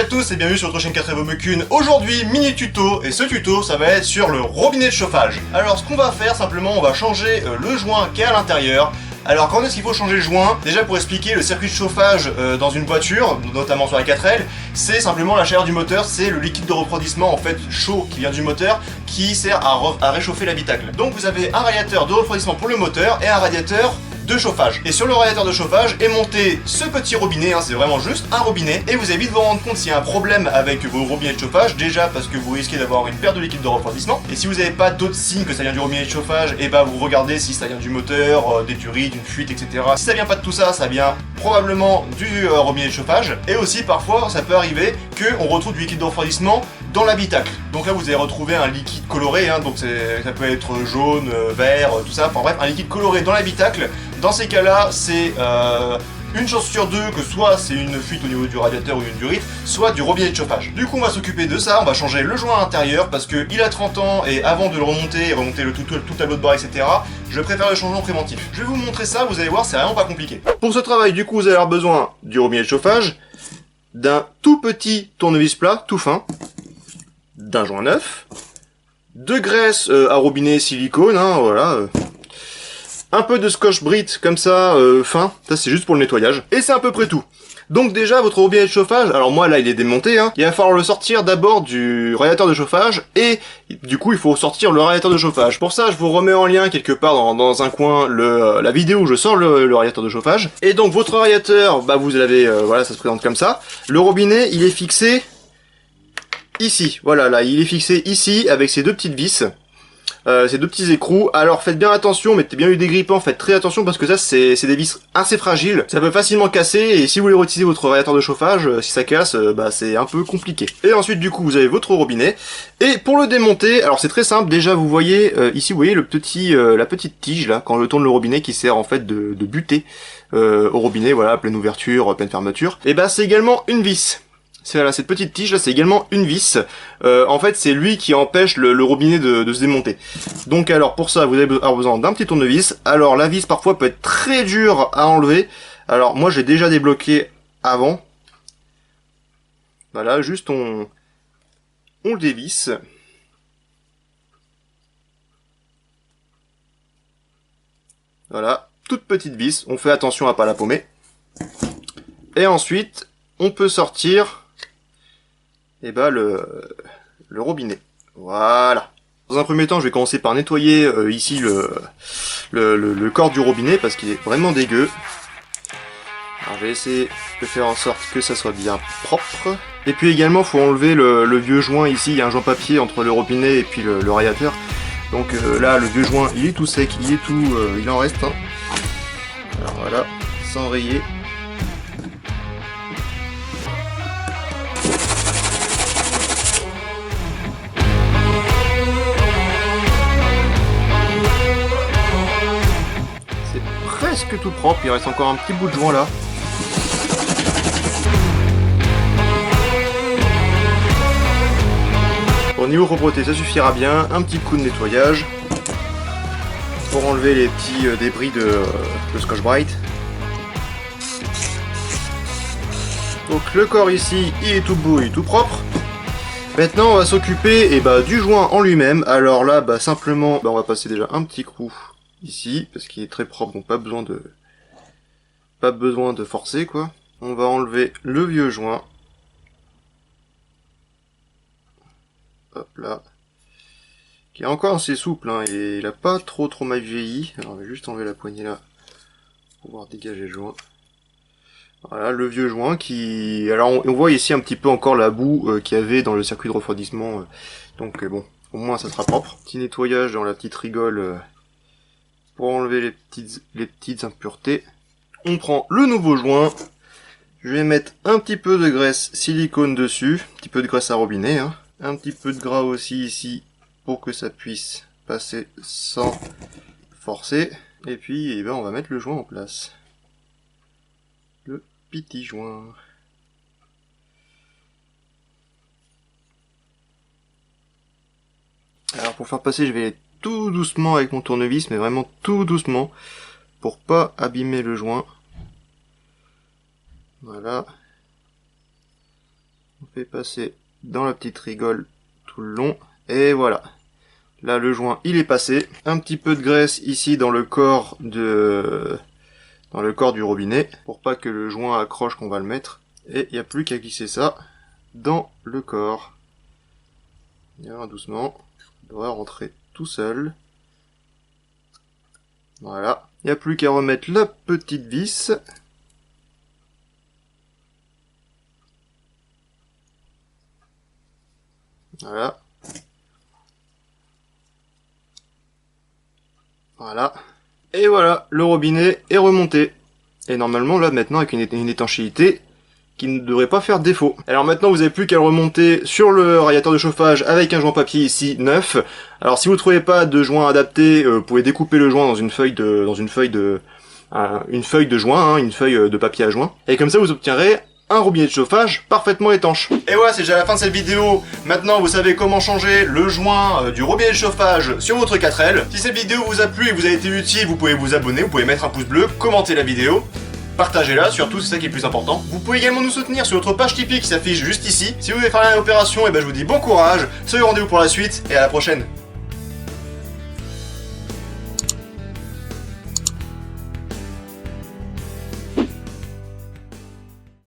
tous et bienvenue sur votre chaîne 4 Evomukun. Aujourd'hui, mini tuto, et ce tuto, ça va être sur le robinet de chauffage. Alors, ce qu'on va faire, simplement, on va changer le joint qui est à l'intérieur. Alors, quand est-ce qu'il faut changer le joint? Déjà, pour expliquer, le circuit de chauffage dans une voiture, notamment sur la 4L, c'est simplement la chaleur du moteur, c'est le liquide de refroidissement, en fait, chaud, qui vient du moteur, qui sert à réchauffer l'habitacle. Donc, vous avez un radiateur de refroidissement pour le moteur et un radiateur de chauffage. Et sur le radiateur de chauffage est monté ce petit robinet, hein, c'est vraiment juste un robinet, et vous allez vite vous rendre compte s'il y a un problème avec vos robinets de chauffage, déjà parce que vous risquez d'avoir une perte de liquide de refroidissement, et si vous n'avez pas d'autres signes que ça vient du robinet de chauffage, et bah vous regardez si ça vient du moteur, des tueries, d'une fuite, etc. Si ça vient pas de tout ça, ça vient probablement du robinet de chauffage, et aussi parfois ça peut arriver qu'on retrouve du liquide de refroidissement dans l'habitacle. Donc là vous allez retrouver un liquide coloré, hein, donc ça peut être jaune, vert, tout ça, enfin bref, un liquide coloré dans l'habitacle. Dans ces cas-là, c'est une chance sur deux que soit c'est une fuite au niveau du radiateur ou une durite, soit du robinet de chauffage. Du coup, on va s'occuper de ça, on va changer le joint à l'intérieur parce qu'il a 30 ans et avant de le remonter le tout tableau de bord, etc., je préfère le changement préventif. Je vais vous montrer ça, vous allez voir, c'est vraiment pas compliqué. Pour ce travail, du coup, vous allez avoir besoin du robinet de chauffage, d'un tout petit tournevis plat, tout fin, d'un joint neuf, de graisse à robinet silicone, hein, voilà. Un peu de scotch-brite comme ça, fin, ça c'est juste pour le nettoyage. Et c'est à peu près tout. Donc déjà, votre robinet de chauffage, alors moi là il est démonté, hein, il va falloir le sortir d'abord du radiateur de chauffage, et du coup il faut sortir le radiateur de chauffage. Pour ça, je vous remets en lien quelque part dans un coin la vidéo où je sors le radiateur de chauffage. Et donc votre radiateur, bah vous l'avez, voilà, ça se présente comme ça. Le robinet, il est fixé ici, voilà, là, il est fixé ici avec ces deux petites vis. Ces deux petits écrous. Alors faites bien attention, mettez bien du dégrippant, faites très attention parce que ça c'est des vis assez fragiles, ça peut facilement casser et si vous voulez réutiliser votre radiateur de chauffage, si ça casse, bah c'est un peu compliqué. Et ensuite du coup vous avez votre robinet et pour le démonter, alors c'est très simple, déjà vous voyez ici vous voyez le petit la petite tige là quand je tourne le robinet qui sert en fait de butée au robinet, voilà, pleine ouverture, pleine fermeture. Et bah c'est également une vis. Voilà, cette petite tige là, c'est également une vis. En fait, c'est lui qui empêche le robinet de se démonter. Donc alors, pour ça, vous avez besoin d'un petit tournevis. Alors, la vis, parfois, peut être très dure à enlever. Alors, moi, j'ai déjà débloqué avant. Voilà, juste on le dévisse. Voilà, toute petite vis. On fait attention à pas la paumer. Et ensuite, on peut sortir... et bah le robinet. Voilà. Dans un premier temps, je vais commencer par nettoyer ici le corps du robinet parce qu'il est vraiment dégueu. Alors je vais essayer de faire en sorte que ça soit bien propre. Et puis également, faut enlever le vieux joint ici. Il y a un joint papier entre le robinet et puis le radiateur. Donc là, le vieux joint, il est tout sec, il est tout, il en reste un. Alors voilà, sans rayer. Presque tout propre, il reste encore un petit bout de joint là. Au niveau propreté, ça suffira bien. Un petit coup de nettoyage pour enlever les petits débris de scotch-brite. Donc le corps ici, il est tout beau, il est tout propre. Maintenant, on va s'occuper du joint en lui-même. Alors là, simplement, on va passer déjà un petit coup ici, parce qu'il est très propre, donc pas besoin de forcer, quoi. On va enlever le vieux joint. Hop là. Qui est encore assez souple, hein, et il a pas trop mal vieilli. Alors on va juste enlever la poignée là, pour pouvoir dégager le joint. Voilà, le vieux joint qui... alors on voit ici un petit peu encore la boue qu'il y avait dans le circuit de refroidissement. Donc bon, au moins ça sera propre. Petit nettoyage dans la petite rigole... pour enlever les petites impuretés. On prend le nouveau joint. Je vais mettre un petit peu de graisse silicone dessus. Un petit peu de graisse à robinet. Hein. Un petit peu de gras aussi ici pour que ça puisse passer sans forcer. Et puis on va mettre le joint en place. Le petit joint. Alors pour faire passer, je vais tout doucement avec mon tournevis, mais vraiment tout doucement, pour pas abîmer le joint. Voilà. On fait passer dans la petite rigole tout le long. Et voilà. Là, le joint, il est passé. Un petit peu de graisse ici dans le corps du robinet, pour pas que le joint accroche qu'on va le mettre. Et il n'y a plus qu'à glisser ça dans le corps. Bien doucement. Il devrait rentrer tout seul. Voilà. Il n'y a plus qu'à remettre la petite vis. Voilà. Voilà. Et voilà, le robinet est remonté. Et normalement, là, maintenant, avec une étanchéité qui ne devrait pas faire défaut. Alors maintenant, vous n'avez plus qu'à le remonter sur le radiateur de chauffage avec un joint papier ici, neuf. Alors si vous ne trouvez pas de joint adapté, vous pouvez découper le joint dans une feuille de joint, une feuille de papier à joint. Et comme ça, vous obtiendrez un robinet de chauffage parfaitement étanche. Et voilà, c'est déjà la fin de cette vidéo. Maintenant, vous savez comment changer le joint du robinet de chauffage sur votre 4L. Si cette vidéo vous a plu et vous a été utile, vous pouvez vous abonner, vous pouvez mettre un pouce bleu, commenter la vidéo, partagez-la, surtout c'est ça qui est le plus important. Vous pouvez également nous soutenir sur notre page Tipeee qui s'affiche juste ici. Si vous voulez faire l'opération, et ben je vous dis bon courage, soyez au rendez-vous pour la suite et à la prochaine.